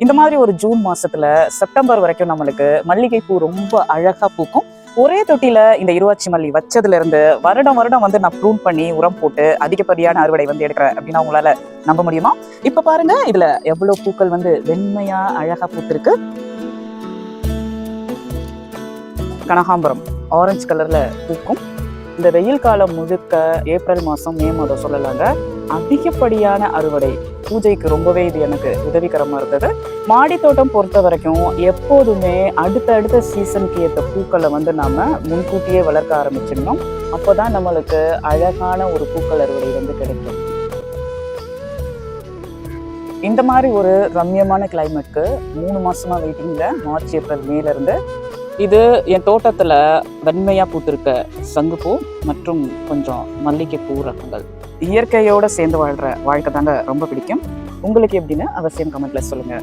இந்த மாதிரி ஒரு ஜூன் மாசத்துல செப்டம்பர் வரைக்கும் நம்மளுக்கு மல்லிகைப்பூ ரொம்ப அழகா பூக்கும். ஒரே தொட்டியில இந்த இருவாச்சி மல்லி வச்சதுல இருந்து வருடம் வருடம் வந்து நான் ப்ரூன் பண்ணி உரம் போட்டு அதிகப்படியான அறுவடை வந்து எடுக்கிறேன் அப்படின்னா உங்களால நம்ப முடியுமா? இப்ப பாருங்க, இதுல எவ்வளவு பூக்கள் வந்து வெண்மையா அழகா பூத்திருக்கு. கனகாம்பரம் ஆரஞ்சு கலர்ல பூக்கும். இந்த வெயில் காலம் முழுக்க ஏப்ரல் மாதம் மே மாதம் சொல்லலாங்க, அதிகப்படியான அறுவடை பூஜைக்கு ரொம்பவே இது எனக்கு உதவிகரமாக இருந்தது. மாடி தோட்டம் பொறுத்த வரைக்கும் எப்போதுமே அடுத்த சீசனுக்கு ஏற்ற பூக்களை வந்து நாம் முன்கூட்டியே வளர்க்க ஆரம்பிச்சிடணும். அப்போ தான் நம்மளுக்கு அழகான ஒரு பூக்கள் அறுவடை வந்து கிடைக்கும். இந்த மாதிரி ஒரு ரம்யமான கிளைமேட்க்கு 3 மாசமா வெயிட்டிங்ல, மார்ச் ஏப்ரல் மேல இருந்து. இது என் தோட்டத்துல வெண்மையா பூத்திருக்க சங்குப்பூ மற்றும் கொஞ்சம் மல்லிகைப்பூ ரகங்கள். இயற்கையோட சேர்ந்து வாழ்ற வாழ்க்கை தாங்க ரொம்ப பிடிக்கும். உங்களுக்கு எப்படின்னு அவசியம் கமெண்ட்ல சொல்லுங்க.